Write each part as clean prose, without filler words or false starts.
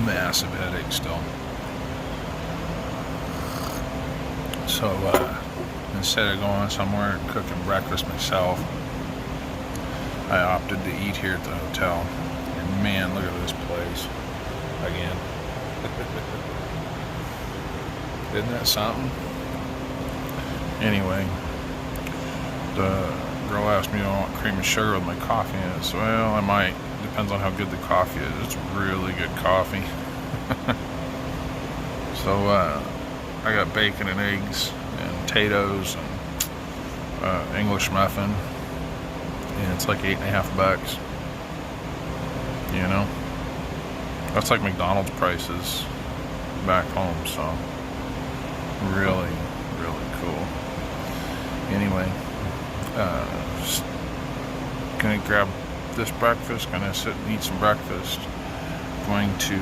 massive headache still. So instead of going somewhere and cooking breakfast myself, I opted to eat here at the hotel. And man, look at this place again. Isn't that something? Anyway, the girl asked me if I want cream and sugar with my coffee in it. So, well, I might. Depends on how good the coffee is. It's really good coffee. So, I got bacon and eggs and potatoes and English muffin. And it's like $8.50. You know? That's like McDonald's prices back home, so really, really cool. Anyway, just gonna grab this breakfast, gonna sit and eat some breakfast. Going to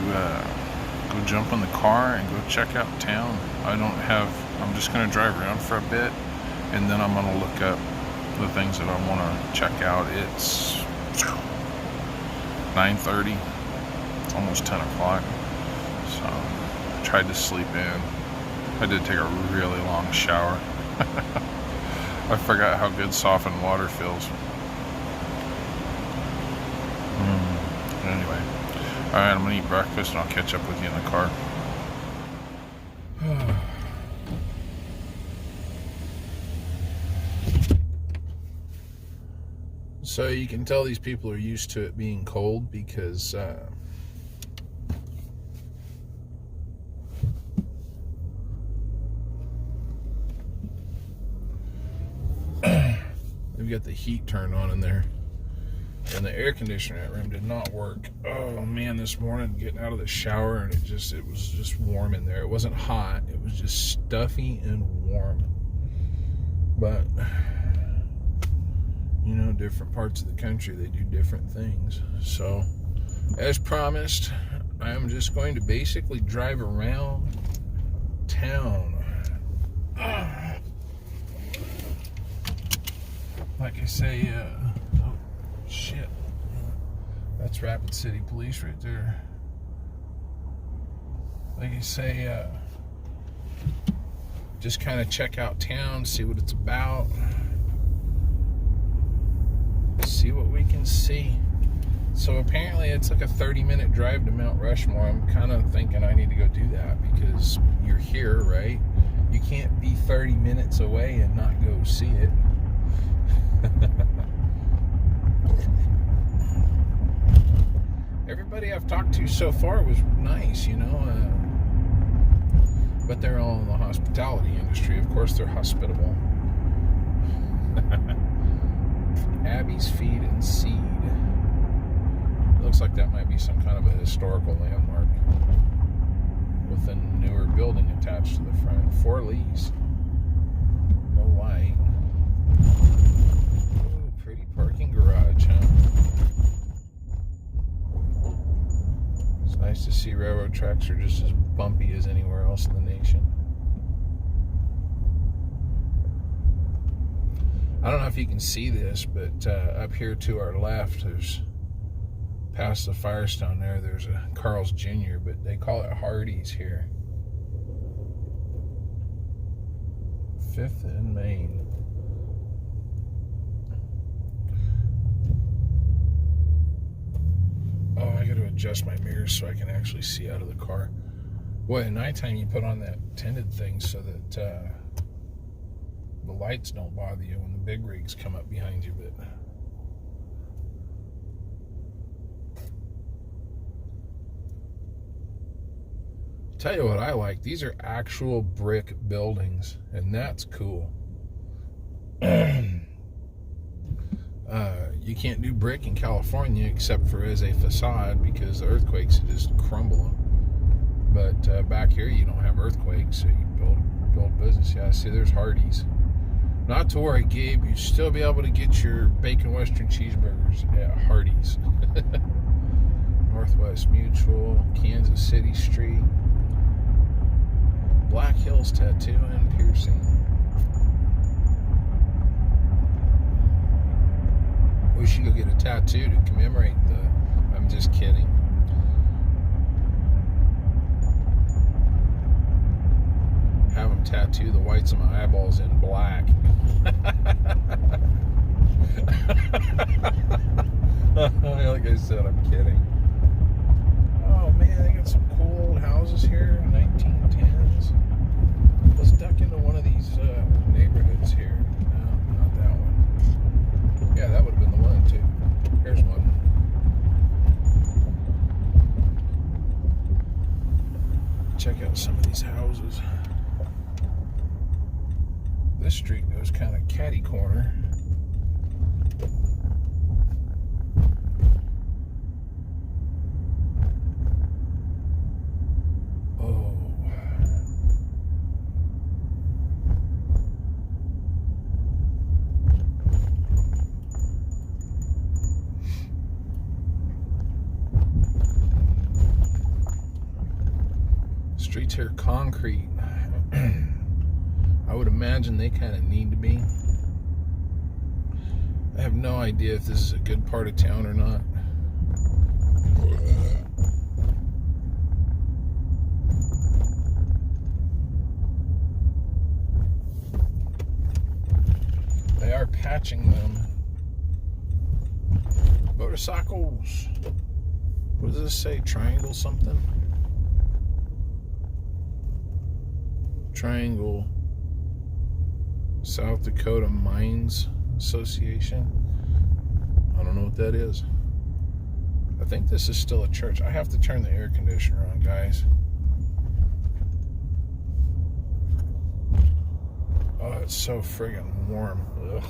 go jump in the car and go check out town. I'm just gonna drive around for a bit, and then I'm gonna look up the things that I wanna check out. It's 9:30, it's almost 10 o'clock, so I tried to sleep in. I did take a really long shower. I forgot how good softened water feels. Anyway, alright, I'm gonna eat breakfast and I'll catch up with you in the car. So you can tell these people are used to it being cold because they've got the heat turned on in there, and the air conditioner in that room did not work. Oh man, this morning getting out of the shower and it was just warm in there. It wasn't hot, it was just stuffy and warm. But you know, different parts of the country, they do different things. So as promised, I'm just going to basically drive around town. Like I say, oh shit, that's Rapid City Police right there. Like I say, just kind of check out town, see what it's about, see what we can see. So apparently it's like a 30-minute drive to Mount Rushmore. I'm kind of thinking I need to go do that because you're here, right? You can't be 30 minutes away and not go see it. Everybody I've talked to so far was nice, you know, but they're all in the hospitality industry. Of course, they're hospitable. Abby's Feed and Seed. It looks like that might be some kind of a historical landmark with a newer building attached to the front. 4 leaves. No light. Ooh, pretty parking garage, huh? It's nice to see railroad tracks are just as bumpy as anywhere else in the nation. I don't know if you can see this, but up here to our left, there's past the Firestone there's a Carl's Jr., but they call it Hardee's here. 5th and Main. Oh, I got to adjust my mirrors so I can actually see out of the car. Boy, at nighttime you put on that tinted thing so that the lights don't bother you when the big rigs come up behind you. But tell you what I like, these are actual brick buildings, and that's cool. You can't do brick in California except for as a facade because the earthquakes just crumble them. But back here you don't have earthquakes, so you build business. Yeah, see, there's Hardee's. Not to worry, Gabe, you'd still be able to get your bacon western cheeseburgers at Hardee's. Northwest Mutual, Kansas City Street, Black Hills Tattoo and Piercing. We should go get a tattoo to commemorate I'm just kidding. tattoo the whites of my eyeballs in black. Like I said, I'm kidding. Oh man, they got some cool old houses here, 1910s. Let's duck into one of these neighborhoods here. No, not that one. Yeah, that would have been the one too. Here's one. Check out some of these houses. This street goes kind of catty corner. Streets here concrete. I would imagine they kind of need to be. I have no idea if this is a good part of town or not. They are patching them. Motorcycles. What does this say? Triangle something? Triangle South Dakota Mines Association. I don't know what that is. I think this is still a church. I have to turn the air conditioner on, guys. Oh, it's so friggin' warm. Ugh.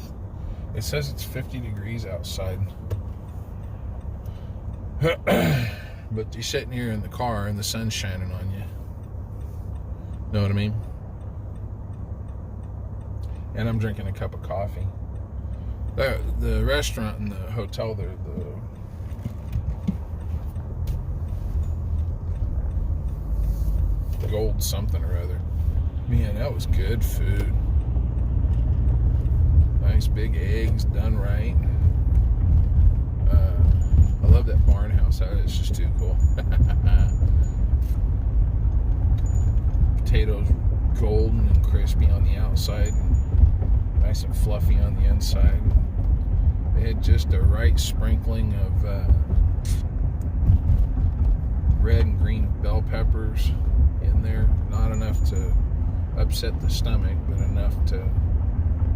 It says it's 50 degrees outside. But you're sitting here in the car and the sun's shining on you. Know what I mean? And I'm drinking a cup of coffee. The restaurant and the hotel there, the Gold something or other. Man, that was good food. Nice big eggs, done right. I love that barn house. It's just too cool. Potatoes golden and crispy on the outside, and nice and fluffy on the inside. They had just the right sprinkling of red and green bell peppers in there. Not enough to upset the stomach, but enough to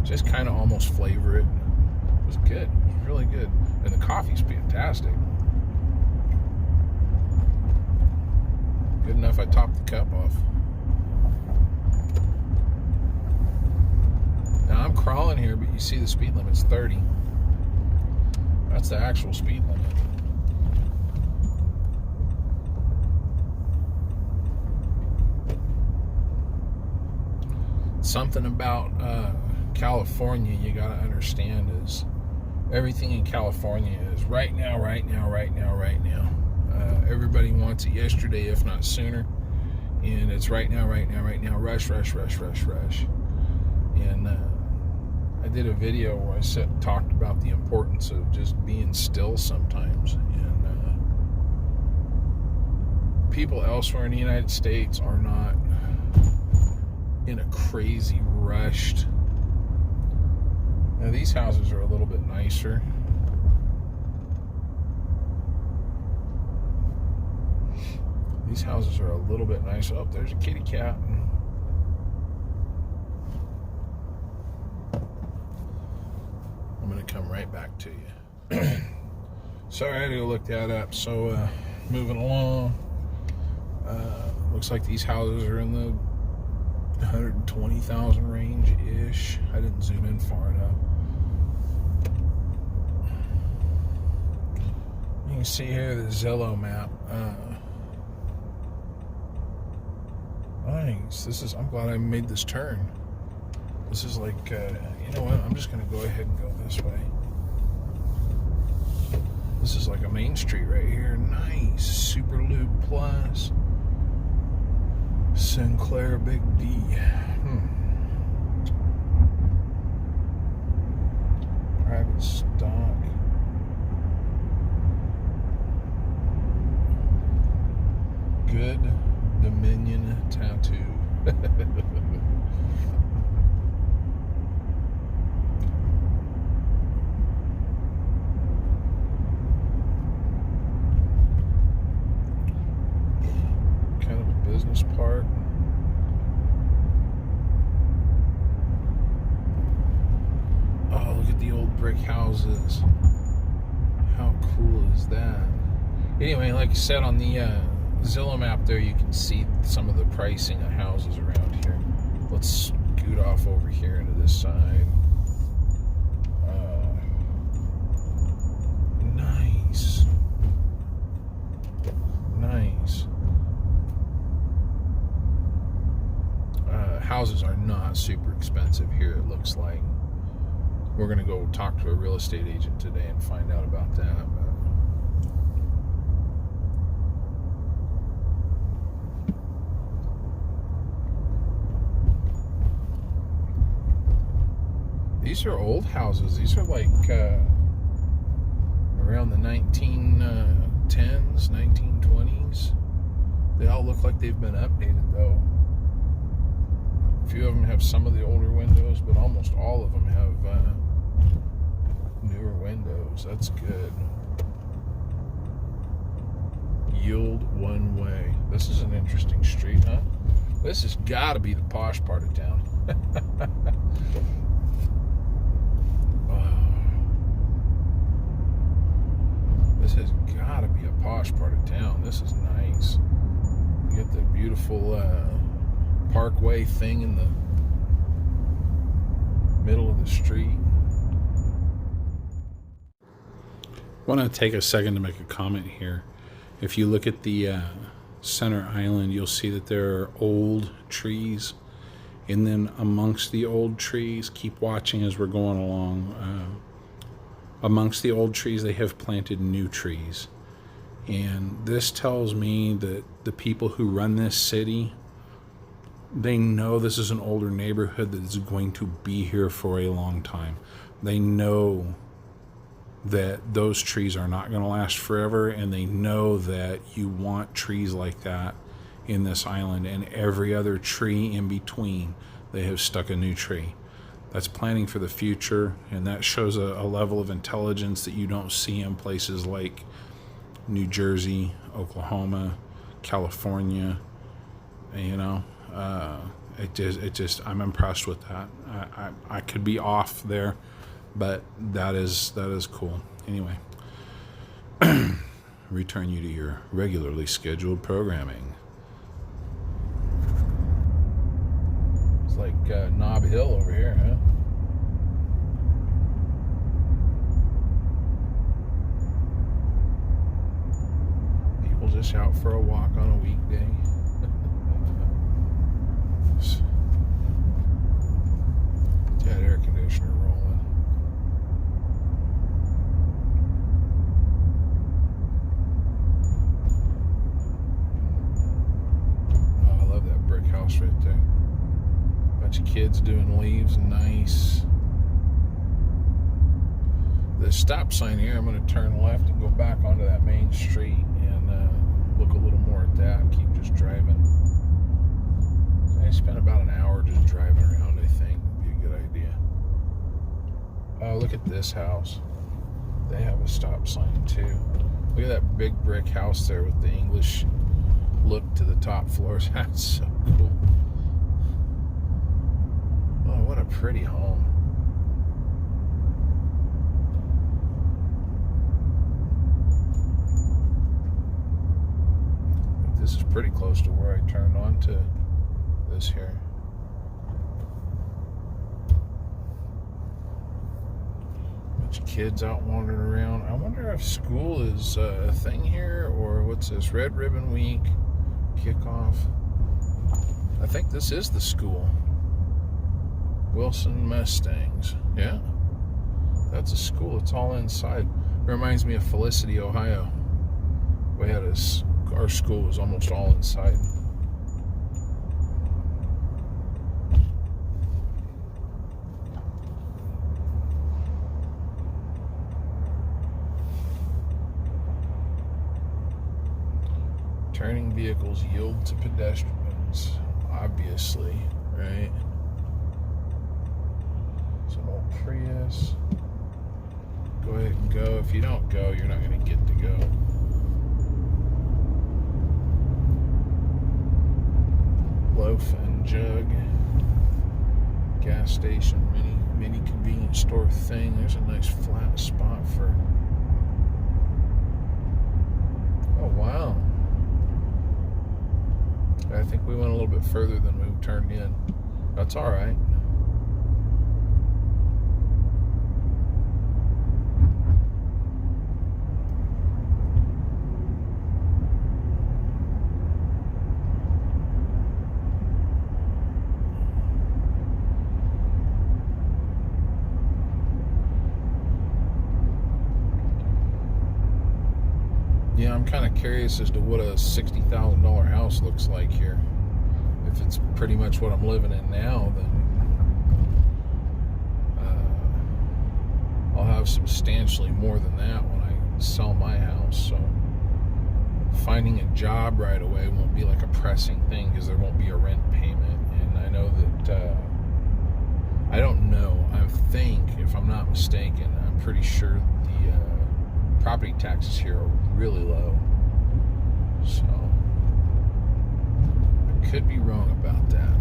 just kind of almost flavor it. It was good. It was really good. And the coffee's fantastic. Good enough I topped the cup off. Now I'm crawling here, but you see the speed limit's 30. That's the actual speed limit. Something about California you gotta understand is everything in California is right now, right now, right now, right now. Everybody wants it yesterday, if not sooner. And it's right now, right now, right now. Rush, rush, rush, rush, rush. And I did a video where I talked about the importance of just being still sometimes. And people elsewhere in the United States are not in a crazy rushed. Now these houses are a little bit nicer. These houses are a little bit nicer. Oh, there's a kitty cat. I'm going to come right back to you. Sorry, I had to go look that up. So, moving along. Looks like these houses are in the 120,000 range-ish. I didn't zoom in far enough. You can see here the Zillow map. Nice. I'm glad I made this turn. This is like, you know what? I'm just going to go ahead and go this way. This is like a main street right here. Nice. Super Loop Plus. Sinclair Big D. Private stock. Good Dominion Tattoo. Kind of a business park. Oh, look at the old brick houses. How cool is that? Anyway, like I said, on the Zillow map there, you can see some of the pricing of houses around here. Let's scoot off over here into this side. Nice. Nice. Houses are not super expensive here, it looks like. We're going to go talk to a real estate agent today and find out about that. These are old houses. These are like around the 1910s, 1920s. They all look like they've been updated though. A few of them have some of the older windows, but almost all of them have newer windows. That's good. Yield one way. This is an interesting street, huh? This has got to be the posh part of town. This has got to be a posh part of town. This is nice. You get the beautiful parkway thing in the middle of the street. I want to take a second to make a comment here. If you look at the center island, you'll see that there are old trees, and then amongst the old trees, keep watching as we're going along, amongst the old trees they have planted new trees. And this tells me that the people who run this city, they know this is an older neighborhood that is going to be here for a long time. They know that those trees are not going to last forever, and they know that you want trees like that in this island, and every other tree in between they have stuck a new tree. That's planning for the future, and that shows a level of intelligence that you don't see in places like New Jersey, Oklahoma, California. You know, it just I'm impressed with that. I could be off there, but that is cool. Anyway, return you to your regularly scheduled programming. It's like Nob Hill over here, huh? People just out for a walk on a weekday. That air conditioner rolling. Oh, I love that brick house right there. Bunch of kids doing leaves, nice. The stop sign here, I'm going to turn left and go back onto that main street and look a little more at that. Keep just driving. I spent about an hour just driving around, I think. Would be a good idea. Oh, look at this house. They have a stop sign too. Look at that big brick house there with the English look to the top floors. That's so cool. Oh, what a pretty home. This is pretty close to where I turned on to this here. Bunch of kids out wandering around. I wonder if school is a thing here, or what's this? Red Ribbon Week kickoff. I think this is the school. Wilson Mustangs. Yeah, that's a school. It's all inside. Reminds me of Felicity, Ohio. We had our school was almost all inside. Turning vehicles yield to pedestrians. obviously, right? It's an old Prius. Go ahead and go. If you don't go, you're not going to get to go. Loaf and Jug. Gas station, mini convenience store thing. There's a nice flat spot for... Oh, wow. I think we went a little bit further than we turned in. That's all right. Yeah, I'm kind of curious as to what a $60,000 house looks like here. If it's pretty much what I'm living in now, then I'll have substantially more than that when I sell my house. So finding a job right away won't be like a pressing thing because there won't be a rent payment. And I know that, I don't know, I think, if I'm not mistaken, I'm pretty sure the property taxes here are really low. So I could be wrong about that.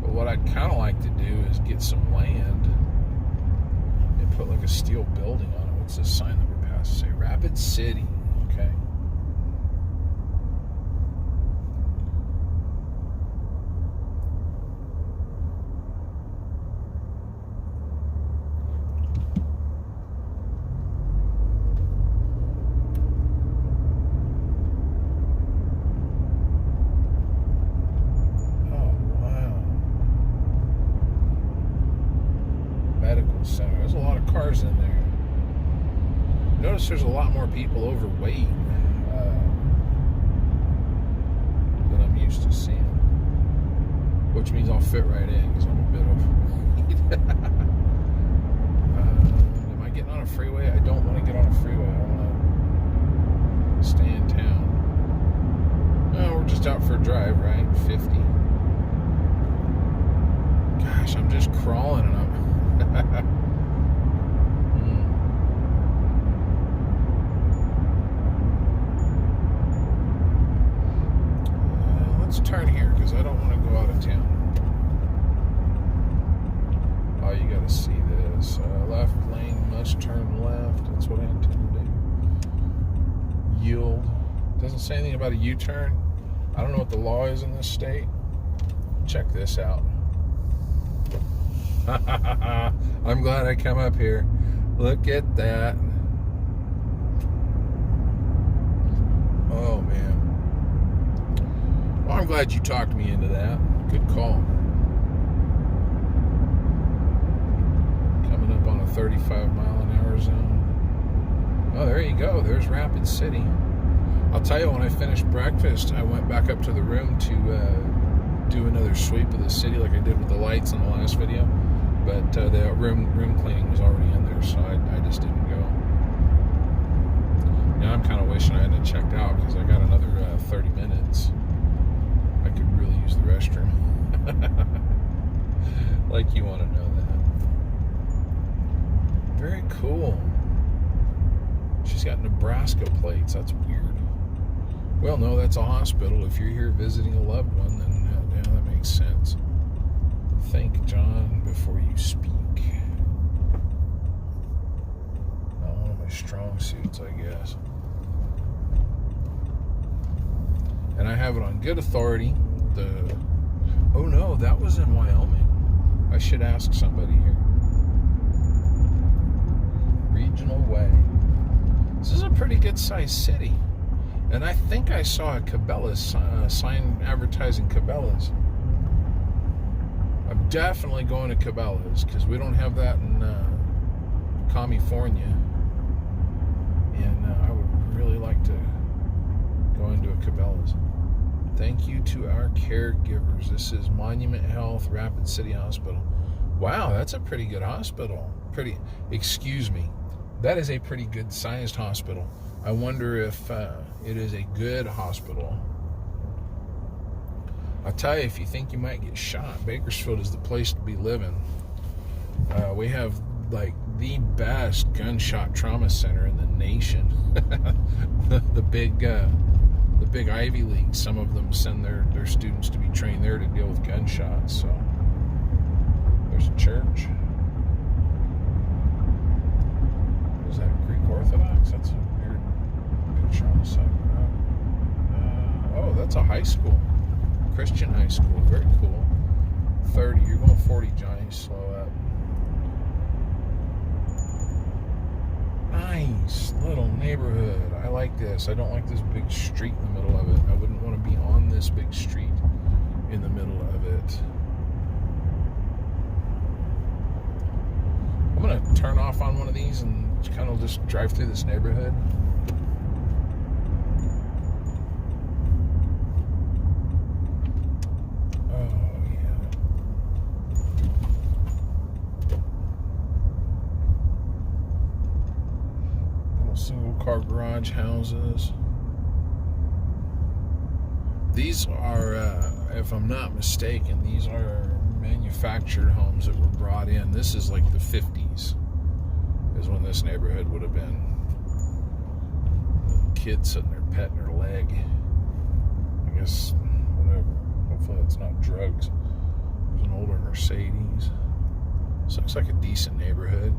But what I'd kind of like to do is get some land and put like a steel building on it. What's this sign that we're past? Say Rapid City. Okay. Center. There's a lot of cars in there. Notice there's a lot more people overweight than I'm used to seeing, which means I'll fit right in because I'm a bit overweight. Am I getting on a freeway? I don't want to get on a freeway. I want to stay in town. No, we're just out for a drive, right? 50. Gosh, I'm just crawling and I'm let's turn here because I don't want to go out of town. Oh, you got to see this. Left lane must turn left. That's what I intend to do. Yield. Doesn't say anything about a U-turn. I don't know what the law is in this state. Check this out. I'm glad I come up here. Look at that. Oh, man. Well, I'm glad you talked me into that. Good call. Coming up on a 35-mile-an-hour zone. Oh, there you go. There's Rapid City. I'll tell you, when I finished breakfast, I went back up to the room to do another sweep of the city like I did with the lights in the last video. But the room cleaning was already in there, so I just didn't go. Now I'm kind of wishing I hadn't checked out because I got another 30 minutes. I could really use the restroom. Like you want to know that. Very cool. She's got Nebraska plates. That's weird. Well, no, that's a hospital. If you're here visiting a loved one, then yeah, that makes sense. Think, John, before you speak. Not one of my strong suits, I guess. And I have it on good authority. Oh no, that was in Wyoming. I should ask somebody here. Regional Way. This is a pretty good sized city. And I think I saw a Cabela's sign advertising Cabela's. I'm definitely going to Cabela's because we don't have that in California, and I would really like to go into a Cabela's. Thank you to our caregivers. This is Monument Health, Rapid City Hospital. Wow, that's a pretty good hospital. Excuse me, that is a pretty good sized hospital. I wonder if it is a good hospital. I tell you, if you think you might get shot, Bakersfield is the place to be living. We have like the best gunshot trauma center in the nation. the big Ivy League. Some of them send their students to be trained there to deal with gunshots. So there's a church. Is that Greek Orthodox? That's a weird picture on the side. Oh, that's a high school. Christian high school. Very cool. 30. You're going 40, Johnny. Slow up. Nice little neighborhood. I like this. I don't like this big street in the middle of it. I wouldn't want to be on this big street in the middle of it. I'm going to turn off on one of these and kind of just drive through this neighborhood. Single car garage houses. These are, if I'm not mistaken, these are manufactured homes that were brought in. This is like the 50s is when this neighborhood would have been. The kid sitting there petting her leg. I guess, whatever. Hopefully it's not drugs. There's an older Mercedes. This looks like a decent neighborhood.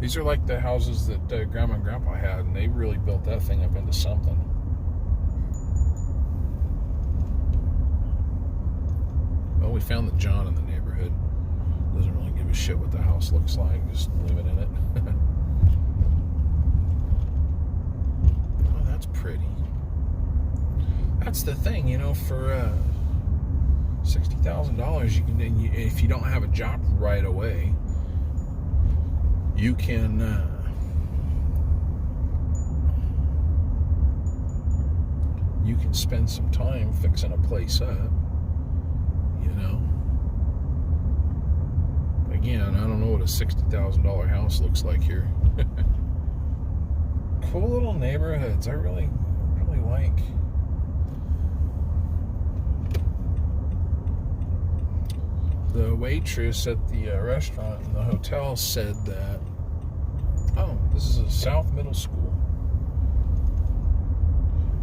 These are like the houses that Grandma and Grandpa had, and they really built that thing up into something. Well, we found the John in the neighborhood. Doesn't really give a shit what the house looks like, just living in it. Oh, that's pretty. That's the thing, you know, for $60,000, you can, if you don't have a job right away, you can spend some time fixing a place up, you know. Again, I don't know what a $60,000 house looks like here. Cool little neighborhoods. I really like. The waitress at the restaurant in the hotel said that, oh, this is a South Middle School.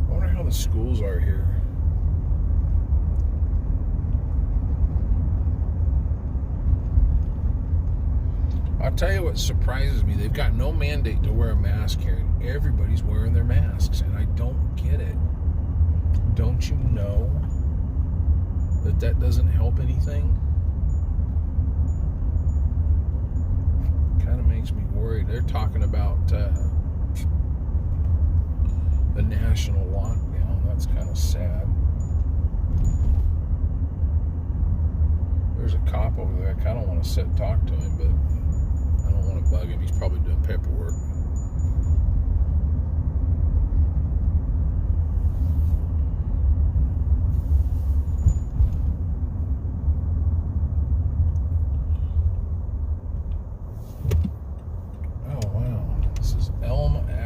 I wonder how the schools are here. I'll tell you what surprises me. They've got no mandate to wear a mask here, and everybody's wearing their masks, and I don't get it. Don't you know that doesn't help anything? Kind of makes me worried. They're talking about the national lockdown. That's kind of sad. There's a cop over there. I kind of want to sit and talk to him, but I don't want to bug him. He's probably doing paperwork.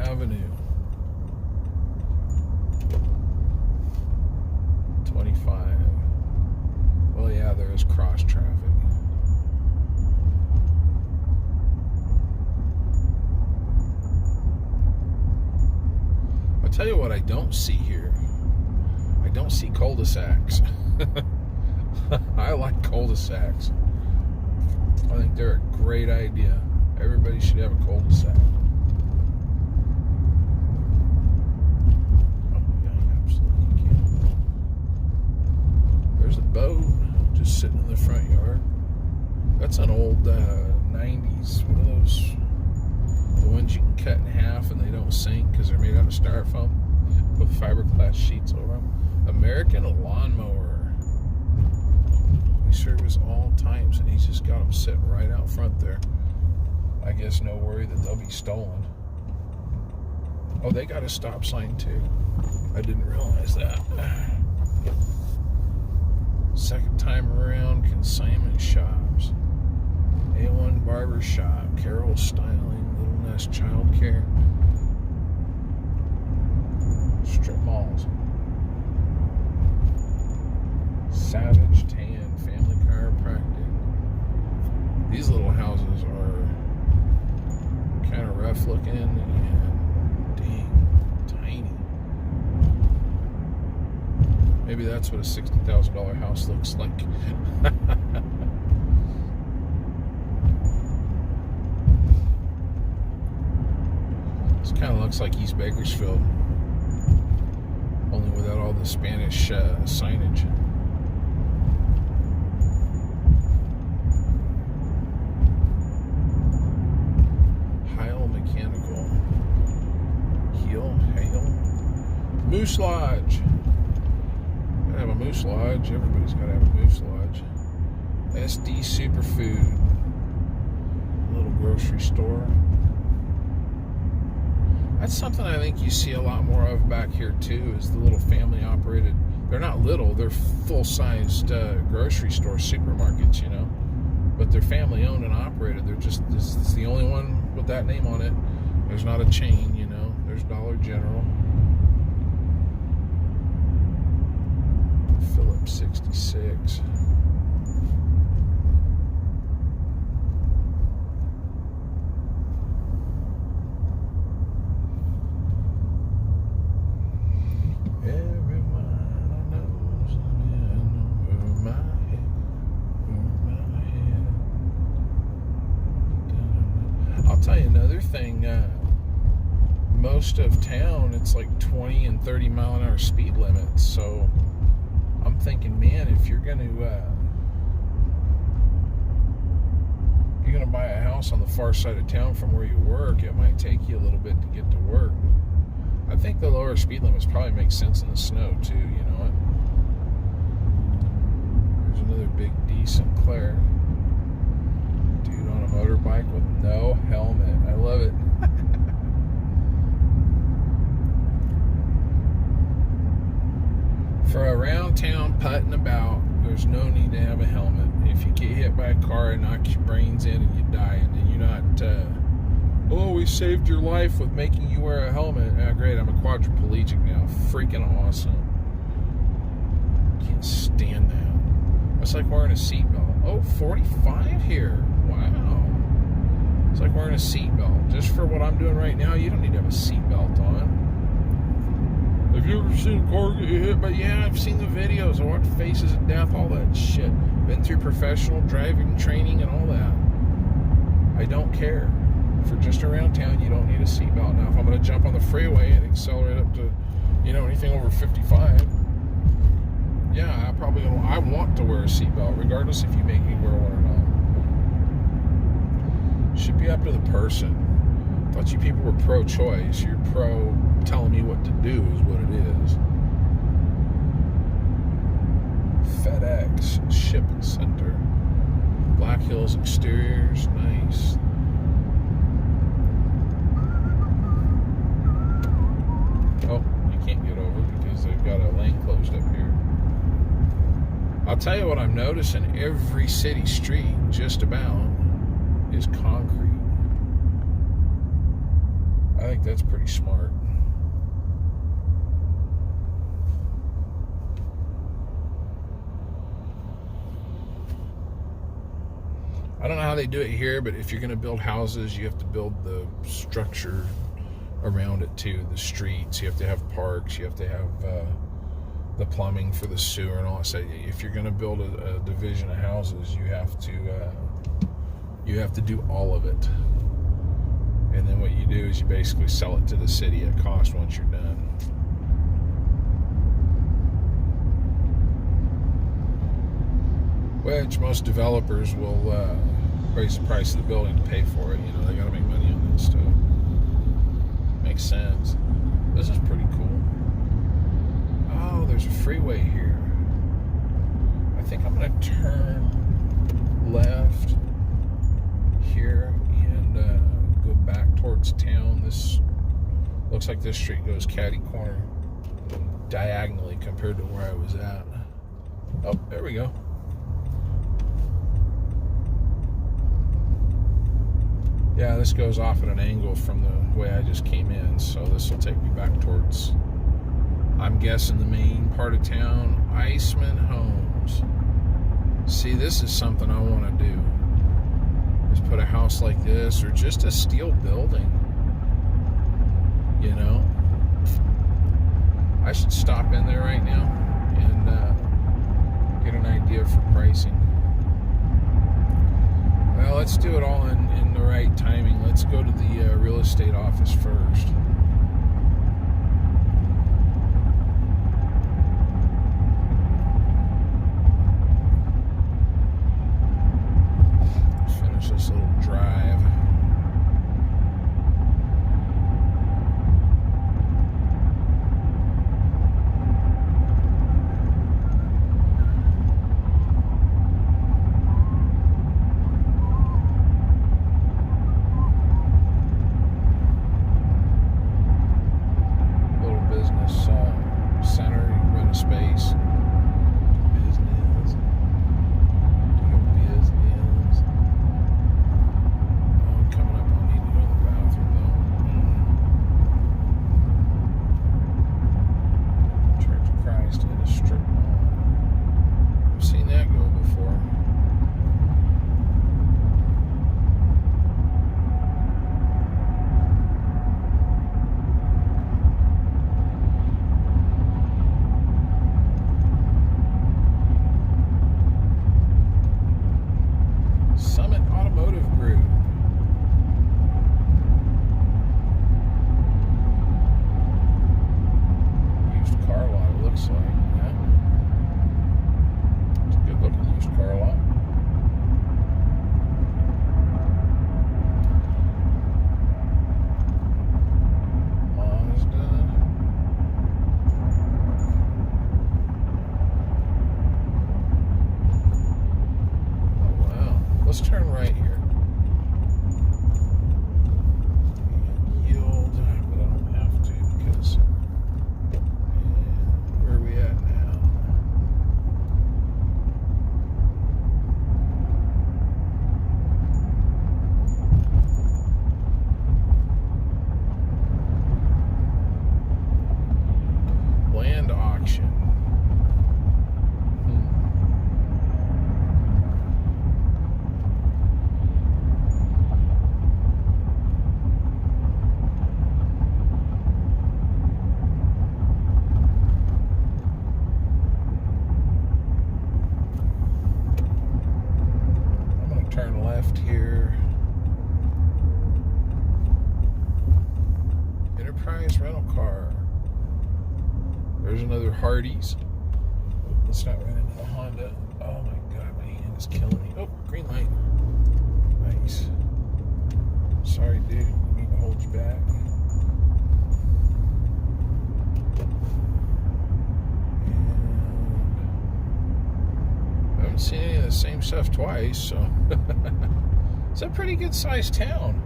Avenue 25. Well, yeah, there is cross traffic. I'll tell you what I don't see here. I don't see cul-de-sacs. I like cul-de-sacs. I think they're a great idea. Everybody should have a cul-de-sac. There's a boat just sitting in the front yard. That's an old 90s, one of those, the ones you can cut in half and they don't sink because they're made out of styrofoam with fiberglass sheets over them. American lawnmower. We service all types, and he's just got them sitting right out front there. I guess no worry that they'll be stolen. Oh, they got a stop sign too. I didn't realize that. Second time around, consignment shops. A1 Barber Shop, Carol Styling, Little Nest Child Care. Strip malls. Savage Tan, Family Chiropractic. These little houses are kind of rough looking and dang, tiny. Maybe that's what a $60,000 house looks like. This kind of looks like East Bakersfield, only without all the Spanish signage. Heil Mechanical. Hail. Moose Lodge. Gotta have a Moose Lodge. Everybody's gotta have a Moose Lodge. SD Superfood. Little grocery store. That's something I think you see a lot more of back here too, is the little family operated, they're not little, they're full-sized grocery store supermarkets, you know, but they're family owned and operated. They're just, this is the only one with that name on it. There's not a chain, you know. There's Dollar General, Phillips 66. I'll tell you another thing, most of town, it's like 20 and 30 mile an hour speed limits. So I'm thinking, man, if you're gonna buy a house on the far side of town from where you work, it might take you a little bit to get to work. I think the lower speed limits probably make sense in the snow too, you know what? There's another big D Sinclair. Dude on a motorbike with no helmet. I love it. For around town putting about, there's no need to have a helmet. If you get hit by a car and knocks your brains in and you die, and then you're not, oh, we saved your life with making you wear a helmet. Ah, great, I'm a quadriplegic now. Freaking awesome. Can't stand that. It's like wearing a seatbelt. Oh, 45 here. Wow. It's like wearing a seatbelt. Just for what I'm doing right now, you don't need to have a seatbelt on. Have you ever seen a car get hit? But yeah, I've seen the videos. I watched Faces of Death, all that shit. Been through professional driving training and all that. I don't care. For just around town, you don't need a seatbelt. Now, if I'm going to jump on the freeway and accelerate up to, you know, anything over 55, yeah, I want to wear a seatbelt, regardless if you make me wear one or not. Should be up to the person. I thought you people were pro-choice. You're pro telling me what to do is what it is. FedEx Shipping Center. Black Hills Exteriors, nice. Oh, you can't get over because they've got a lane closed up here. I'll tell you what I'm noticing, every city street just about is concrete. I think that's pretty smart. I don't know how they do it here, but if you're going to build houses, you have to build the structure around it too. The streets, you have to have parks, you have to have the plumbing for the sewer and all that. So if you're going to build a division of houses, you have to do all of it. And then what you do is you basically sell it to the city at cost once you're done. Which most developers will raise the price of the building to pay for it. You know, they got to make money on this stuff. Makes sense. This is pretty cool. Oh, there's a freeway here. I think I'm going to turn left here and go back towards town. This looks like this street goes catty corner diagonally compared to where I was at. Oh, there we go. Yeah, this goes off at an angle from the way I just came in, so this will take me back towards I'm guessing the main part of town, Iceman Homes. See, this is something I want to do. Just put a house like this, or just a steel building. You know, I should stop in there right now and get an idea for pricing. Well, let's do it all in the right timing. Let's go to the real estate office first. Finish this little drive. Center, you rent a space. Business. Do your business. Oh, I'm coming up. I'll need to go to the bathroom though. Church of Christ in a strip mall. I've seen that go before. Summit Automotive Group. Used car lot, it looks like. Yeah. It's a good looking used car lot. Mazda. Oh wow. Let's turn right here. And yield, but I don't have to because. Where are we at now? Land auction. Turn left here. Enterprise rental car. There's another Hardee's. Let's not run into a Honda. Oh my god, my hand is killing me. Oh, green light. Nice. Sorry, dude. I need to hold you back. I haven't seen any of the same stuff twice, so it's a pretty good sized town.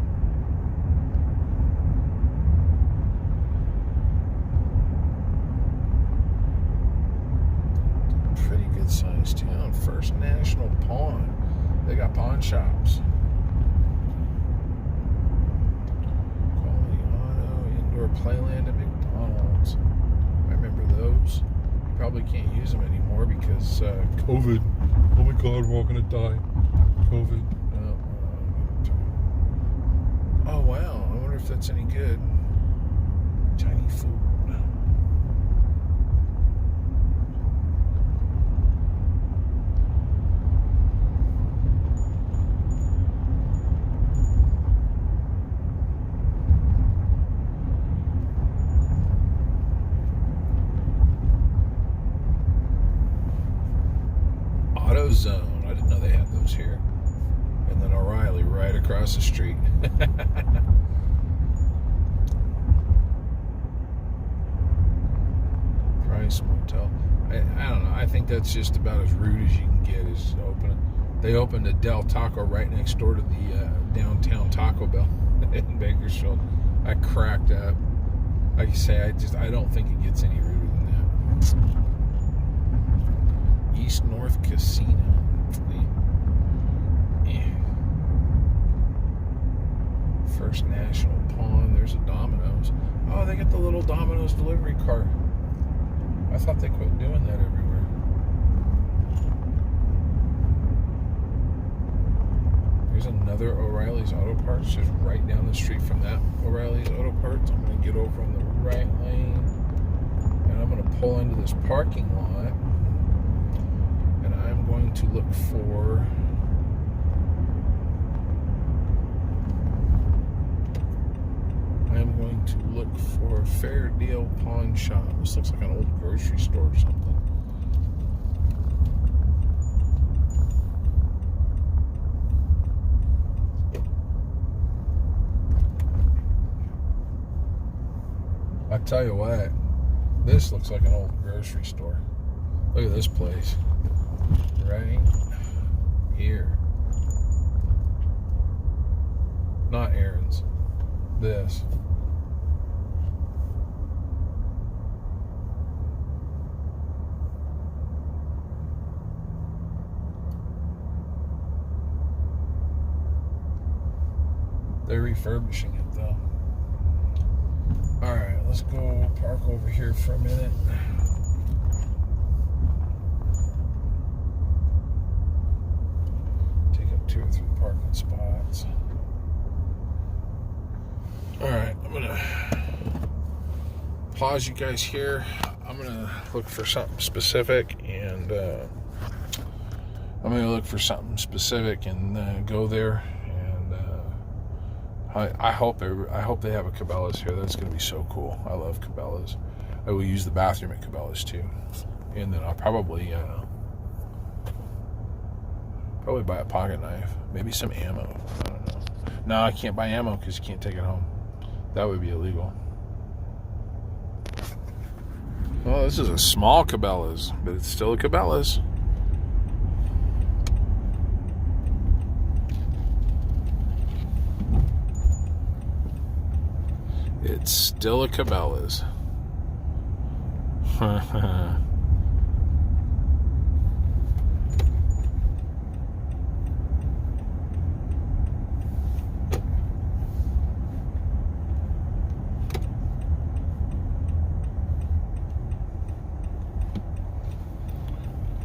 Pretty good sized town. First National Pawn. They got pawn shops. Quality Auto, Indoor Playland at McDonald's. I remember those. You probably can't use them anymore because COVID. Oh my god, we're all gonna die. COVID. Oh wow, I wonder if that's any good. Chinese food. AutoZone. I didn't know they had those here. And then O'Reilly right across the street. Price Motel. I don't know. I think that's just about as rude as you can get. Is open. They opened a Del Taco right next door to the downtown Taco Bell in Bakersfield. I cracked up. Like you say, I don't think it gets any ruder than that. East North Casino. First National Pawn. There's a Domino's. Oh, they got the little Domino's delivery car. I thought they quit doing that everywhere. There's another O'Reilly's Auto Parts just right down the street from that O'Reilly's Auto Parts. I'm going to get over on the right lane, and I'm going to pull into this parking lot, and I'm going to look for Fair Deal Pawn Shop. This looks like an old grocery store or something. I tell you what, this looks like an old grocery store. Look at this place. Right here. Not Aaron's. This. They're refurbishing it though. Alright, let's go park over here for a minute. Take up 2 or 3 parking spots. Alright, I'm gonna pause you guys here. I'm gonna look for something specific and go there. I hope they have a Cabela's here. That's going to be so cool. I love Cabela's. I will use the bathroom at Cabela's too, and then I'll probably buy a pocket knife, maybe some ammo. I don't know. No, I can't buy ammo because you can't take it home. That would be illegal. Well, this is a small Cabela's, but it's still a Cabela's. It's still a Cabela's.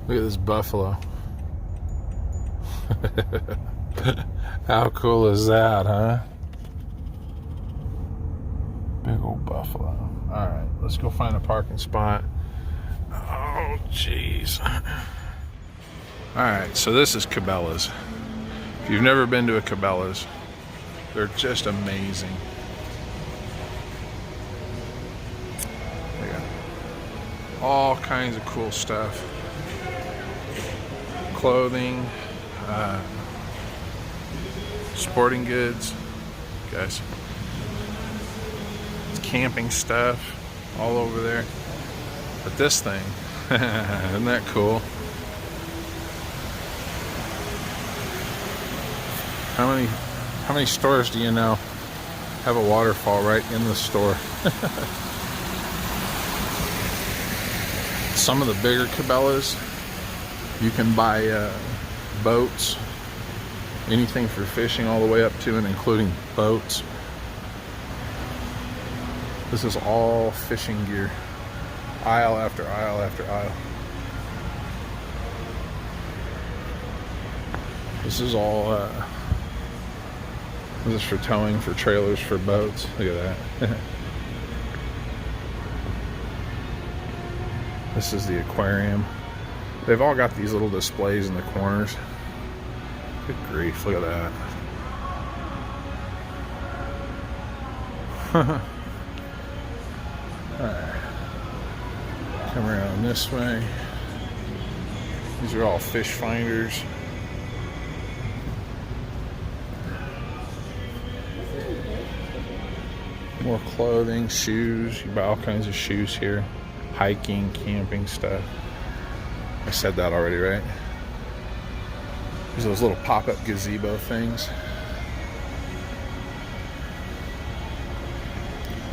Look at this buffalo. How cool is that, huh? Big old buffalo. Alright, let's go find a parking spot. Oh, jeez. Alright, so this is Cabela's. If you've never been to a Cabela's, they're just amazing. They got all kinds of cool stuff. Clothing, sporting goods, guys. Camping stuff all over there. But this thing, isn't that cool? How many stores do you know have a waterfall right in the store? Some of the bigger Cabela's, you can buy boats, anything for fishing all the way up to and including boats. This is all fishing gear. Aisle after aisle after aisle. This is all, this is for towing, for trailers, for boats. Look at that. This is the aquarium. They've all got these little displays in the corners. Good grief, look at that. Alright. Come around this way. These are all fish finders. More clothing, shoes. You buy all kinds of shoes here. Hiking, camping stuff. I said that already, right? There's those little pop-up gazebo things.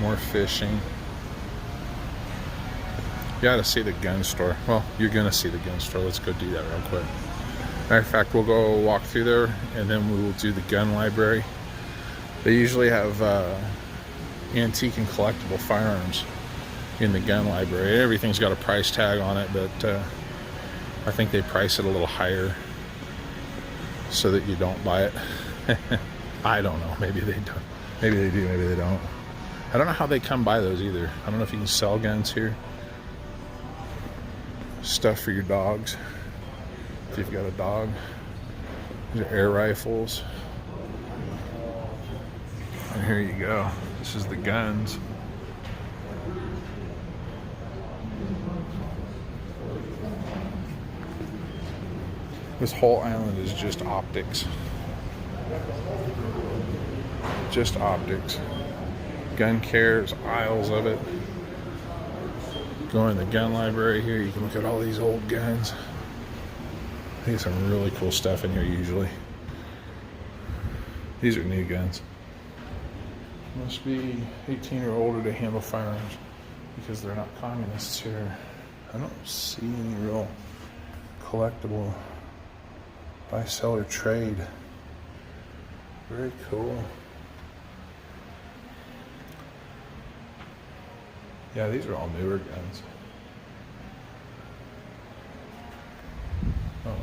More fishing. You gotta see the gun store. Well, you're gonna see the gun store. Let's go do that real quick. Matter of fact, we'll go walk through there and then we will do the gun library. They usually have antique and collectible firearms in the gun library. Everything's got a price tag on it, but I think they price it a little higher so that you don't buy it. I don't know. Maybe they don't. Maybe they do. Maybe they don't. I don't know how they come by those either. I don't know if you can sell guns here. Stuff for your dogs. If you've got a dog. These are air rifles. And here you go. This is the guns. This whole island is just optics. Just optics. Gun cares, aisles of it. Go in the gun library here, you can look at all these old guns. I get some really cool stuff in here usually. These are new guns. Must be 18 or older to handle firearms because they're not communists here. I don't see any real collectible buy, sell, or trade. Very cool. Yeah, these are all newer guns. Oh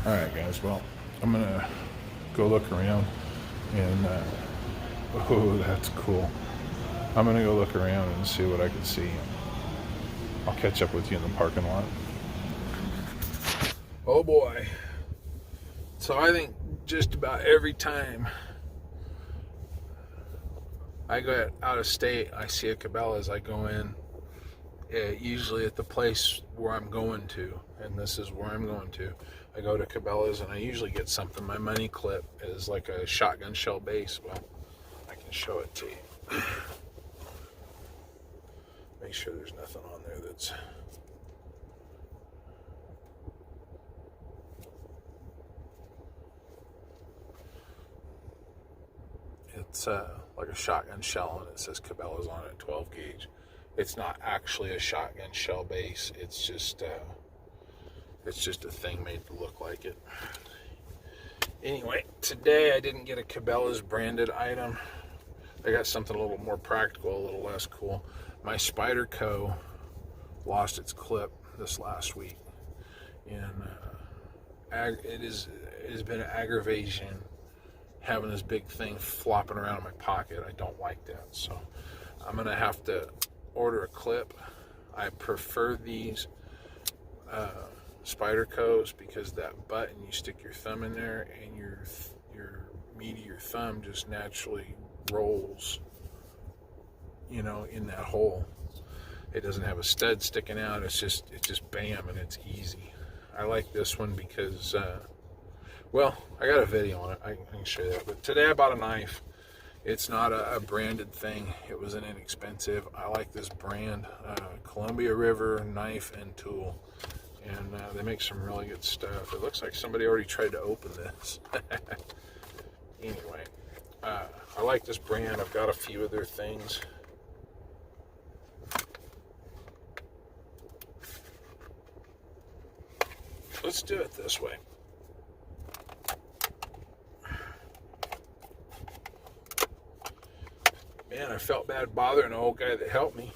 well. Alright guys, well, I'm gonna go look around and oh, that's cool. I'm gonna go look around and see what I can see. I'll catch up with you in the parking lot. Oh boy. So I think just about every time I go out of state, I see a Cabela's, I go in, usually at the place where I'm going to, and this is where I'm going to. I go to Cabela's and I usually get something. My money clip is like a shotgun shell base. Well, I can show it to you. Make sure there's nothing on there that's... It's like a shotgun shell, and it says Cabela's on it, 12 gauge. It's not actually a shotgun shell base. It's just a thing made to look like it. Anyway, today I didn't get a Cabela's branded item. I got something a little more practical, a little less cool. My Spyderco lost its clip this last week, and it has been an aggravation having this big thing flopping around in my pocket. I don't like that, so I'm gonna have to order a clip. I prefer these Spydercos because that button, you stick your thumb in there and your meat of your thumb just naturally rolls, you know, in that hole. It doesn't have a stud sticking out. It's just bam, and it's easy. I like this one because well, I got a video on it. I can show you that. But today I bought a knife. It's not a branded thing. It was an inexpensive. I like this brand, Columbia River Knife and Tool. And they make some really good stuff. It looks like somebody already tried to open this. Anyway, I like this brand. I've got a few of their things. Let's do it this way. Man, I felt bad bothering the old guy that helped me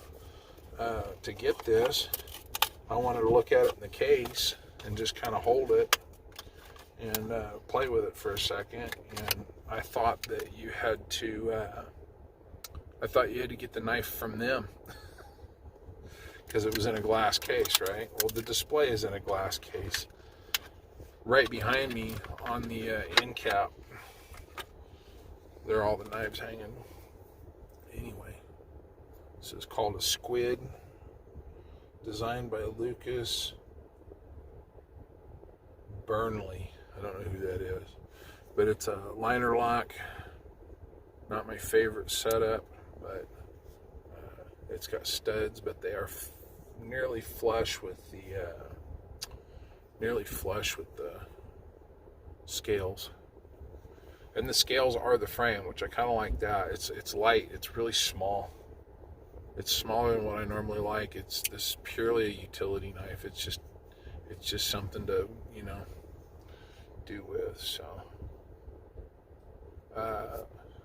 to get this. I wanted to look at it in the case and just kind of hold it and play with it for a second. And I thought that you had to, get the knife from them because it was in a glass case, right? Well, the display is in a glass case. Right behind me on the end cap, there are all the knives hanging. Anyway, this is called a Squid, designed by Lucas Burnley. I don't know who that is, but it's a liner lock. Not my favorite setup, but it's got studs, but they are nearly flush with the scales. And the scales are the frame, which I kind of like that. It's light. It's really small. It's smaller than what I normally like. It's this purely a utility knife. It's just something to, you know, do with. So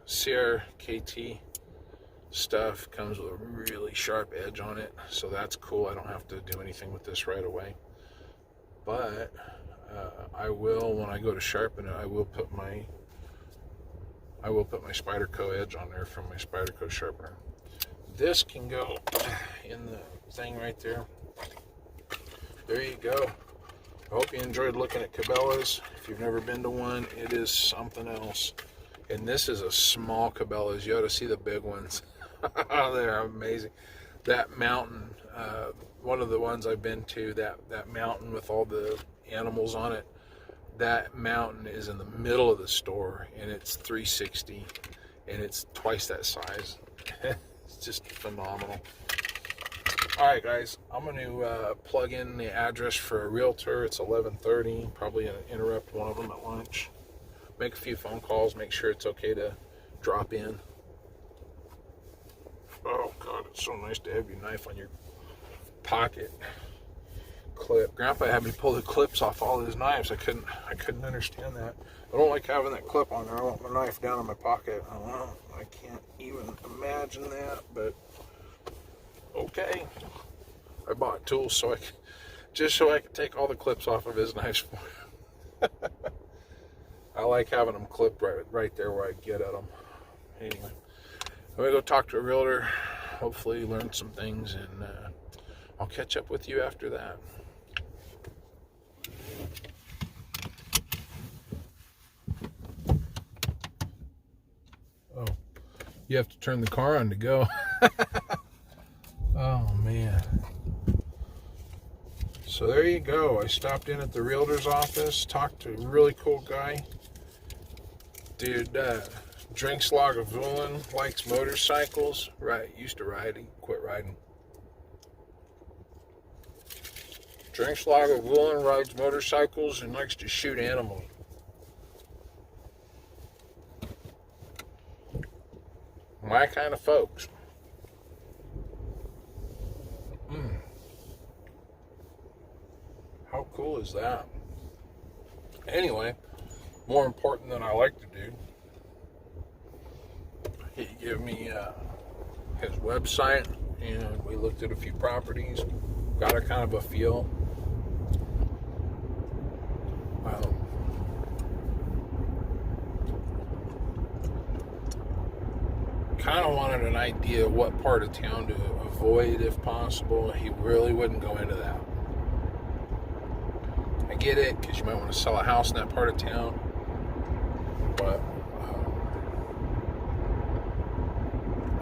Sierra KT stuff. Comes with a really sharp edge on it, so that's cool. I don't have to do anything with this right away. But I will, when I go to sharpen it, I will put my Spyderco edge on there from my Spyderco sharpener. This can go in the thing right there. There you go. I hope you enjoyed looking at Cabela's. If you've never been to one, it is something else. And this is a small Cabela's. You ought to see the big ones. They're amazing. That mountain, one of the ones I've been to, that mountain with all the animals on it, that mountain is in the middle of the store, and it's 360, and it's twice that size. It's just phenomenal. All right, guys, I'm going to plug in the address for a realtor. It's 11:30. Probably going to interrupt one of them at lunch. Make a few phone calls. Make sure it's okay to drop in. Oh, God, it's so nice to have your knife on your pocket clip. Grandpa had me pull the clips off all his knives. I couldn't understand that. I don't like having that clip on there. I want my knife down in my pocket. I can't even imagine that, but okay. I bought tools so I could take all the clips off of his knives for him. I like having them clipped right there where I get at them. Anyway, I'm going to go talk to a realtor, hopefully learn some things, and I'll catch up with you after that. Oh, you have to turn the car on to go. Oh, man. So there you go. I stopped in at the realtor's office, talked to a really cool guy. Dude, drinks Lagavulin, likes motorcycles. Right, used to ride, he quit riding. Drinks Lagavulin, rides motorcycles, and likes to shoot animals. My kind of folks. How cool is that? Anyway, more important than I like to do, he gave me his website, and we looked at a few properties, got a kind of a feel. Kind of wanted an idea what part of town to avoid if possible. He really wouldn't go into that. I get it, because you might want to sell a house in that part of town, but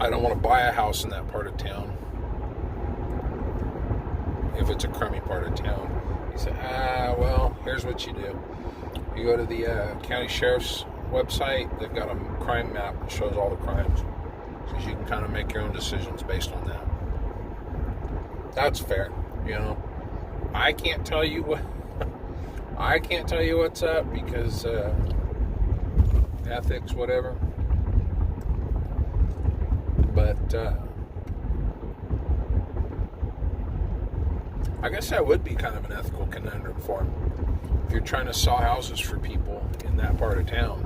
I don't want to buy a house in that part of town if it's a crummy part of town. He said, well, here's what you do. You go to the county sheriff's website. They've got a crime map that shows all the crimes, so you can kind of make your own decisions based on that. That's fair, I can't tell you what's up because ethics, whatever. But I guess that would be kind of an ethical conundrum for him. If you're trying to sell houses for people in that part of town,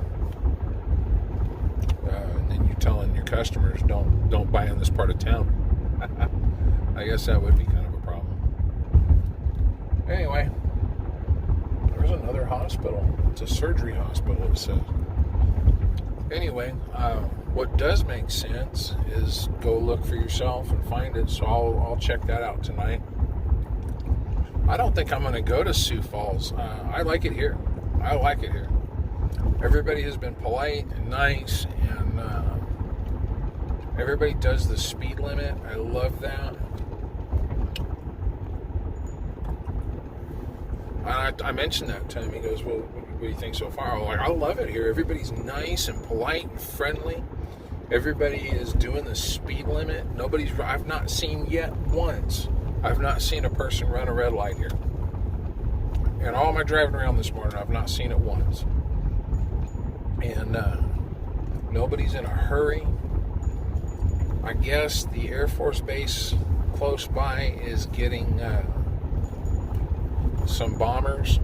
and then you're telling your customers don't buy in this part of town, I guess that would be kind of a problem. Anyway, there's another hospital. It's a surgery hospital, it says. Anyway, what does make sense is go look for yourself and find it. So I'll check that out tonight. I don't think I'm going to go to Sioux Falls. I like it here. Everybody has been polite and nice, and everybody does the speed limit. I love that. I mentioned that to him. He goes, well, what do you think so far? I'm like, I love it here. Everybody's nice and polite and friendly. Everybody is doing the speed limit. I've not seen yet once. I've not seen a person run a red light here. And all my driving around this morning, I've not seen it once. And nobody's in a hurry. I guess the Air Force Base close by is getting some bombers,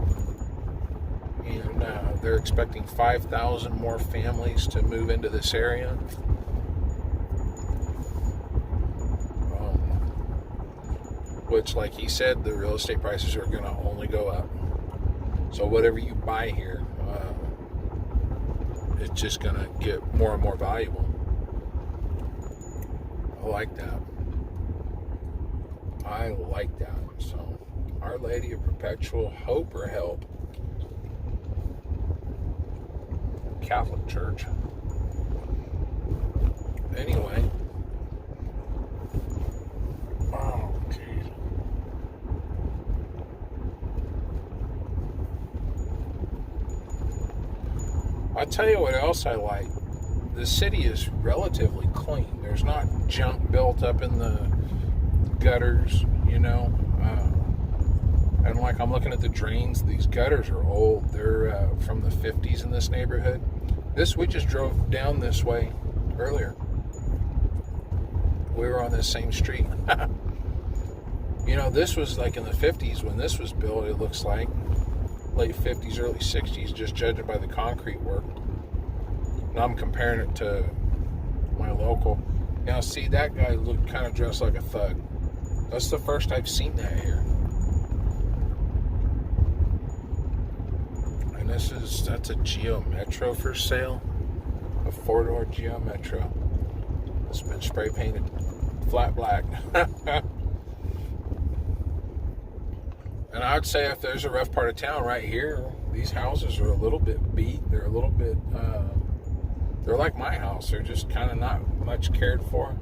and they're expecting 5,000 more families to move into this area. which, like he said, the real estate prices are going to only go up. So whatever you buy here, it's just going to get more and more valuable. I like that. I like that. So, Our Lady of Perpetual Hope or Help, Catholic Church. Anyway. Oh, geez. I'll tell you what else I like. The city is relatively clean. There's not junk built up in the gutters, you know. And like I'm looking at the drains, these gutters are old. They're from the 50s in this neighborhood. We just drove down this way earlier. We were on this same street. You know, this was like in the 50s when this was built, it looks like. Late 50s, early 60s, just judging by the concrete work. Now I'm comparing it to my local. Now, see, that guy looked kind of dressed like a thug. That's the first I've seen that here. And that's a Geo Metro for sale. A 4-door Geo Metro. It's been spray painted flat black. And I would say if there's a rough part of town right here, these houses are a little bit beat. They're a little bit, they're like my house. They're just kind of not much cared for.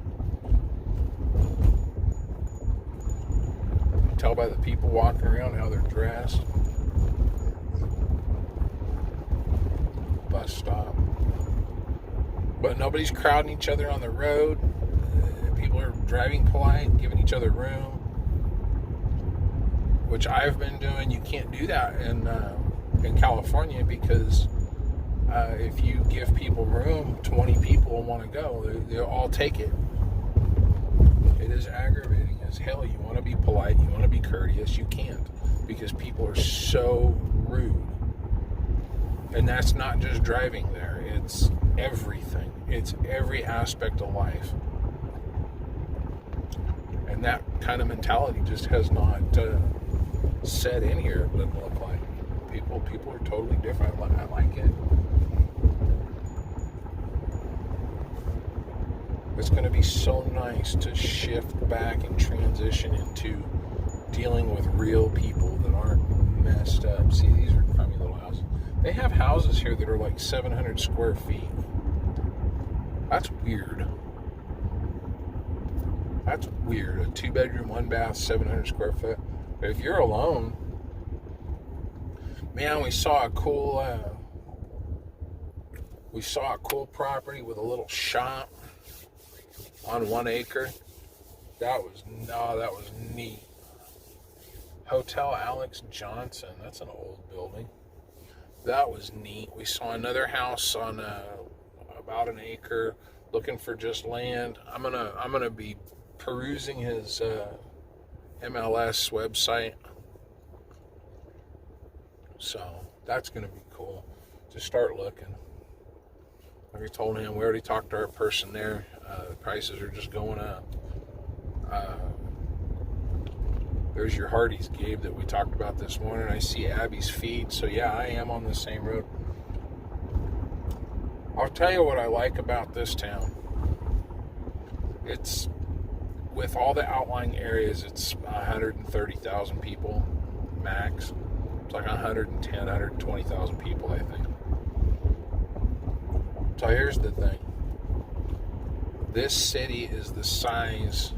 You can tell by the people walking around how they're dressed. Bus stop. But nobody's crowding each other on the road. People are driving polite, giving each other room. Which I've been doing. You can't do that in California because if you give people room, 20 people want to go. They'll all take it. It is aggravating as hell. You want to be polite, you want to be courteous, you can't because people are so rude. And that's not just driving there. It's everything. It's every aspect of life. And that kind of mentality just has not set in here, it doesn't look like. People are totally different. I like it. It's going to be so nice to shift back and transition into dealing with real people that aren't messed up. See, these are crummy little houses. They have houses here that are like 700 square feet. That's weird. That's weird. A 2-bedroom, 1-bath, 700 square foot. But if you're alone, man, we saw a cool property with a little shop on 1 acre. That was neat. Hotel Alex Johnson. That's an old building. That was neat. We saw another house on about 1 acre, looking for just land. I'm gonna be perusing his MLS website. So that's gonna be cool. Just start looking. Like I told him, we already talked to our person there. The prices are just going up. There's your Hardee's, Gabe, that we talked about this morning. I see Abby's feed. So yeah, I am on the same road. I'll tell you what I like about this town. It's, with all the outlying areas, it's 130,000 people max. It's like 110, 120,000 people, I think. So here's the thing. This city is the size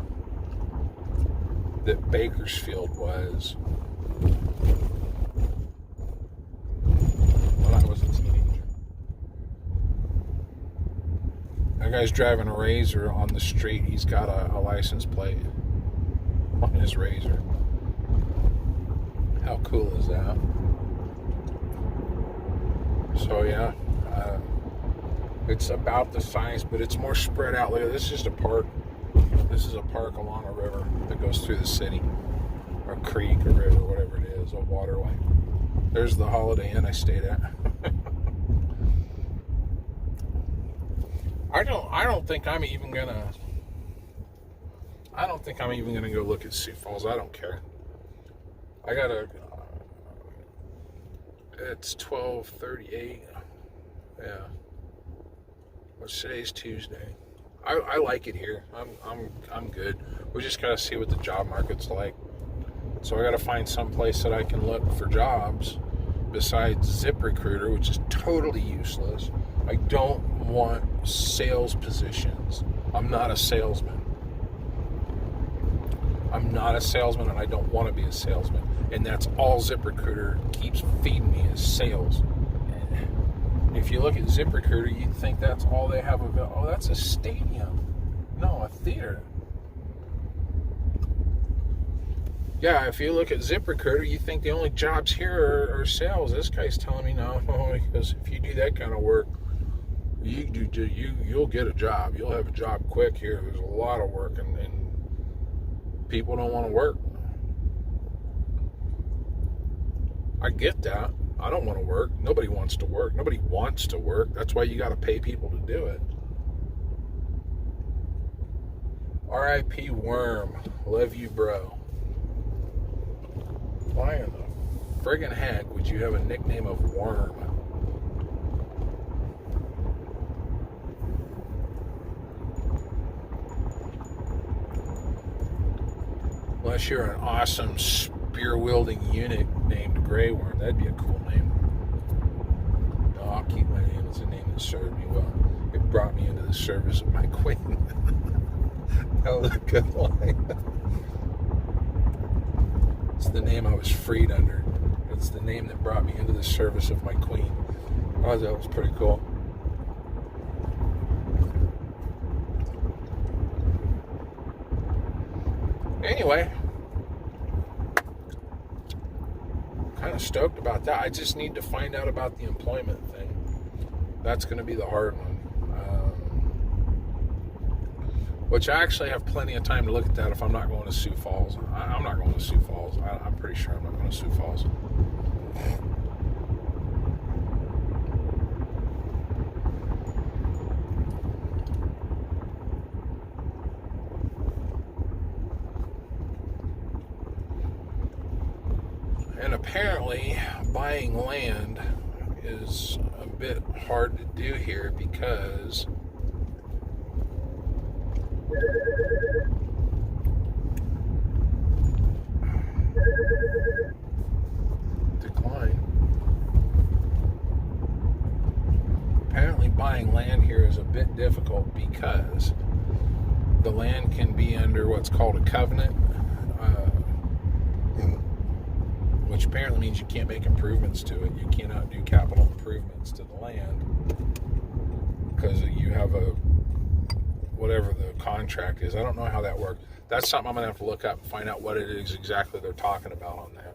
that Bakersfield was when I was a teenager. That guy's driving a Razor on the street. He's got a license plate on his Razor. How cool is that? So yeah, it's about the size, but it's more spread out. Look, this is just a park. This is a park along a river that goes through the city, or a creek, or river, whatever it is, a waterway. There's the Holiday Inn I stayed at. I don't think I'm even gonna. I don't think I'm even going to go look at Sioux Falls. I don't care. I got to... It's 12:38. Yeah. Which today's Tuesday. I like it here. I'm good. We just gotta see what the job market's like. So I gotta find some place that I can look for jobs besides ZipRecruiter, which is totally useless. I don't want sales positions. I'm not a salesman. I'm not a salesman, and I don't want to be a salesman. And that's all ZipRecruiter keeps feeding me is sales. If you look at ZipRecruiter, you'd think that's all they have available. Oh, that's a stadium. No, a theater. Yeah, if you look at ZipRecruiter, you think the only jobs here are sales. This guy's telling me no, because if you do that kind of work, you'll get a job. You'll have a job quick here. There's a lot of work, and people don't want to work. I get that. I don't want to work. Nobody wants to work. Nobody wants to work. That's why you got to pay people to do it. R.I.P. Worm. Love you, bro. Why in the friggin' heck would you have a nickname of Worm? Unless you're an awesome spear-wielding eunuch named Grey Worm. That'd be a cool name. No, I'll keep my name. It's a name that served me well. It brought me into the service of my queen. That was a good line. It's the name I was freed under. It's the name that brought me into the service of my queen. Oh, that was pretty cool. Anyway, kind of stoked about that. I just need to find out about the employment thing. That's going to be the hard one. Which I actually have plenty of time to look at that if I'm not going to Sioux Falls. I'm not going to Sioux Falls. I'm pretty sure I'm not going to Sioux Falls. And apparently, buying land is a bit hard to do here because decline. Apparently, buying land here is a bit difficult because the land can be under what's called a covenant. Which apparently means you can't make improvements to it. You cannot do capital improvements to the land because you have a whatever the contract is. I don't know how that works. That's something I'm going to have to look up and find out what it is exactly they're talking about on that.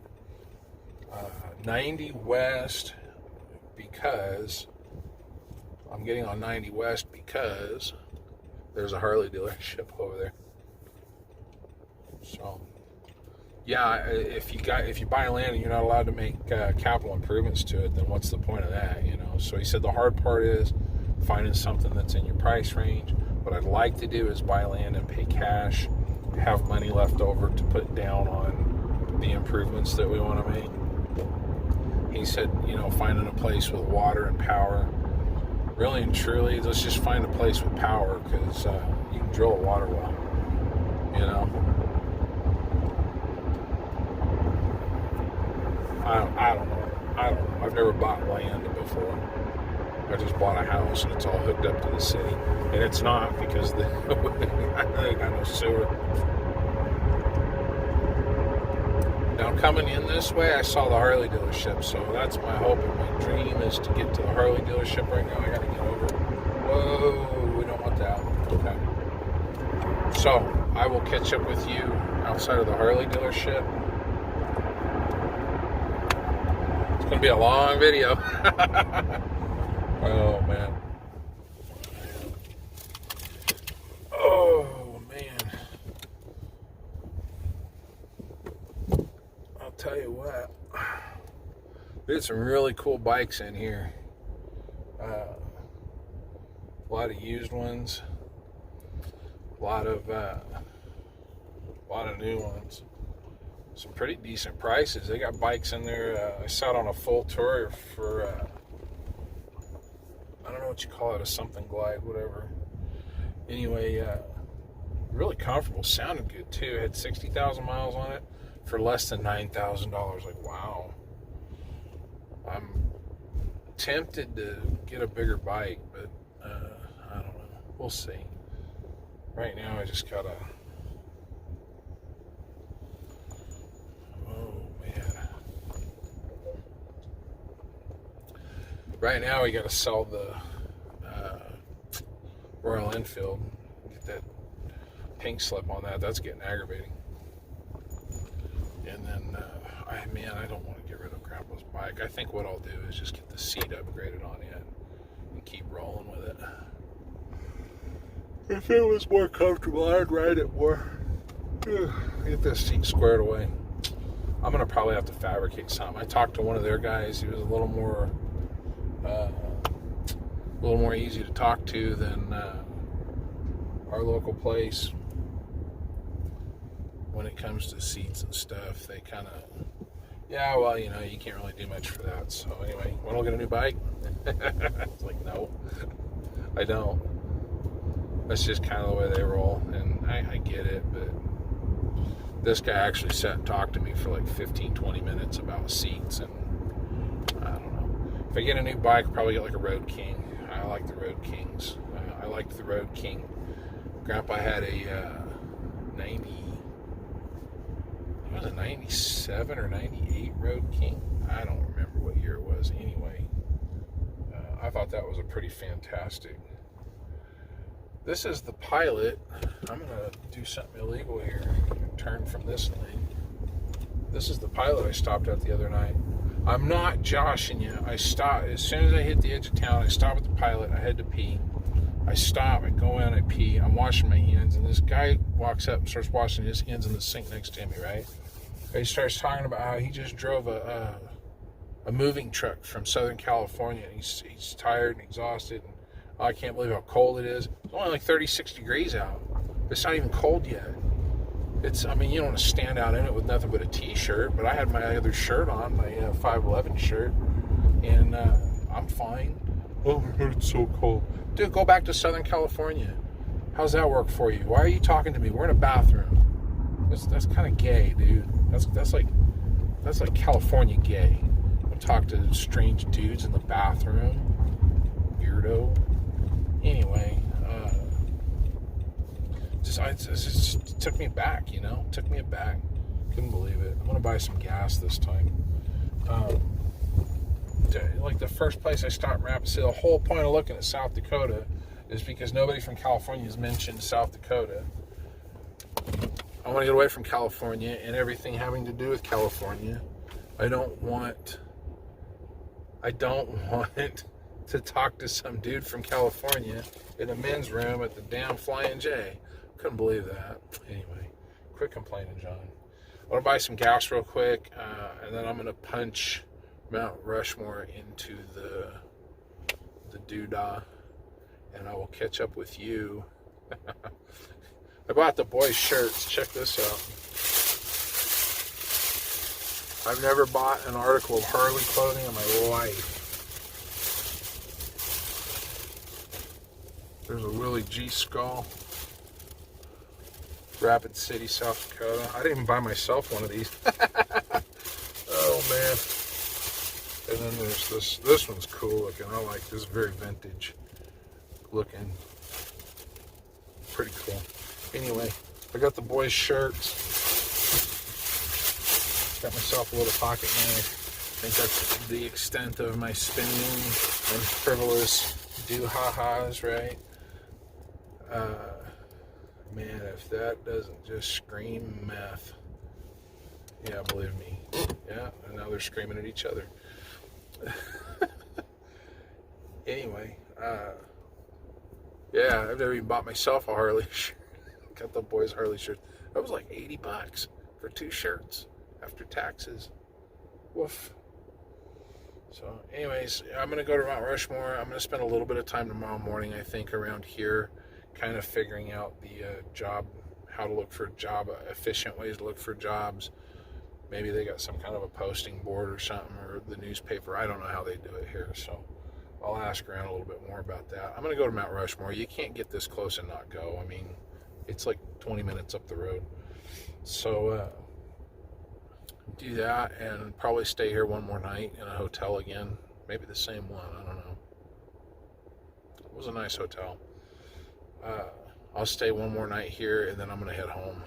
90 West because I'm getting on 90 West because there's a Harley dealership over there. So yeah, if you buy land and you're not allowed to make capital improvements to it, then what's the point of that, you know? So he said the hard part is finding something that's in your price range. What I'd like to do is buy land and pay cash, have money left over to put down on the improvements that we want to make. He said, you know, finding a place with water and power. Really and truly, let's just find a place with power because you can drill a water well, you know? I don't know. I've never bought land before. I just bought a house and it's all hooked up to the city. And it's not because I got no sewer. Now coming in this way, I saw the Harley dealership. So that's my hope and my dream is to get to the Harley dealership right now. I got to get over. Whoa, we don't want that. Okay. So I will catch up with you outside of the Harley dealership. It's going to be a long video. Oh, man. Oh, man. I'll tell you what. There's some really cool bikes in here. A lot of used ones. A lot of A lot of new ones. Some pretty decent prices. They got bikes in there. I sat on a full tour for, I don't know what you call it, a something glide, whatever. Anyway, really comfortable. Sounded good too. It had 60,000 miles on it for less than $9,000. Like, wow. I'm tempted to get a bigger bike, but I don't know. We'll see. Right now, I just gotta. Oh man. Right now, we gotta sell the Royal Enfield. Get that pink slip on that. That's getting aggravating. And then, I don't want to get rid of Grandpa's bike. I think what I'll do is just get the seat upgraded on it and keep rolling with it. If it was more comfortable, I'd ride it more. Get this seat squared away. I'm gonna probably have to fabricate something. I talked to one of their guys. He was a little more easy to talk to than our local place. When it comes to seats and stuff, they kind of, yeah, well, you can't really do much for that. So anyway, when I'll get a new bike? It's like, no, I don't. That's just kind of the way they roll, and I get it, but this guy actually sat and talked to me for like 15, 20 minutes about seats, and I don't know. If I get a new bike, I'll probably get like a Road King. I like the Road Kings. I liked the Road King. Grandpa had a 97 or 98 Road King. I don't remember what year it was. Anyway, I thought that was a pretty fantastic. This is the Pilot. I'm going to do something illegal here. Turn from this lane. This is the Pilot I stopped at the other night. I'm not joshing you. I stopped. As soon as I hit the edge of town, I stopped at the Pilot. I had to pee. I stop, I go in, I pee. I'm washing my hands, and this guy walks up and starts washing his hands in the sink next to me, right? He starts talking about how he just drove a moving truck from Southern California. And he's tired and exhausted, and I can't believe how cold it is. It's only like 36 degrees out. It's not even cold yet. You don't want to stand out in it with nothing but a t-shirt, but I had my other shirt on, my 511 shirt, and I'm fine. Oh my God, it's so cold. Dude, go back to Southern California. How's that work for you? Why are you talking to me? We're in a bathroom. That's kind of gay, dude. That's like California gay. Don't talk to strange dudes in the bathroom. Weirdo. Anyway, it just took me back, Took me aback. Couldn't believe it. I'm gonna buy some gas this time. Like the first place I stopped in Rapid City, the whole point of looking at South Dakota is because nobody from California has mentioned South Dakota. I want to get away from California and everything having to do with California. I don't want to talk to some dude from California in a men's room at the damn Flying J. Couldn't believe that. Anyway, quit complaining, John. I want to buy some gas real quick, and then I'm going to punch Mount Rushmore into the doodah, and I will catch up with you. I bought the boys' shirts. Check this out. I've never bought an article of Harley clothing in my life. There's a Willie G skull. Rapid City, South Dakota. I didn't even buy myself one of these. Oh man. And then there's this one's cool looking. I like this, very vintage looking. Pretty cool. Anyway, I got the boys' shirts. Got myself a little pocket knife. I think that's the extent of my spending and frivolous do-ha-has, right? Man, if that doesn't just scream meth. Yeah, believe me. Yeah, and now they're screaming at each other. Anyway, yeah, I've never even bought myself a Harley shirt. Got the boys' Harley shirt. That was like $80 for 2 shirts after taxes. Woof. So, anyways, I'm going to go to Mount Rushmore. I'm going to spend a little bit of time tomorrow morning, I think, around here, kind of figuring out the job how to look for efficient ways to look for jobs. Maybe they got some kind of a posting board or something, or the newspaper. I don't know how they do it here, so I'll ask around a little bit more about that. I'm going to go to Mount Rushmore. You can't get this close and not go. I mean, it's like 20 minutes up the road. So do that and probably stay here one more night in a hotel again. Maybe the same one. I don't know. It was a nice hotel. I'll stay one more night here, and then I'm going to head home.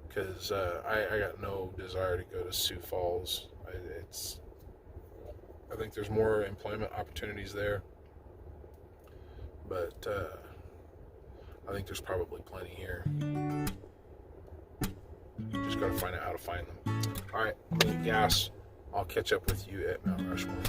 Because I got no desire to go to Sioux Falls. I think there's more employment opportunities there. But I think there's probably plenty here. Just got to find out how to find them. All right, I'm going to gas. I'll catch up with you at Mount Rushmore.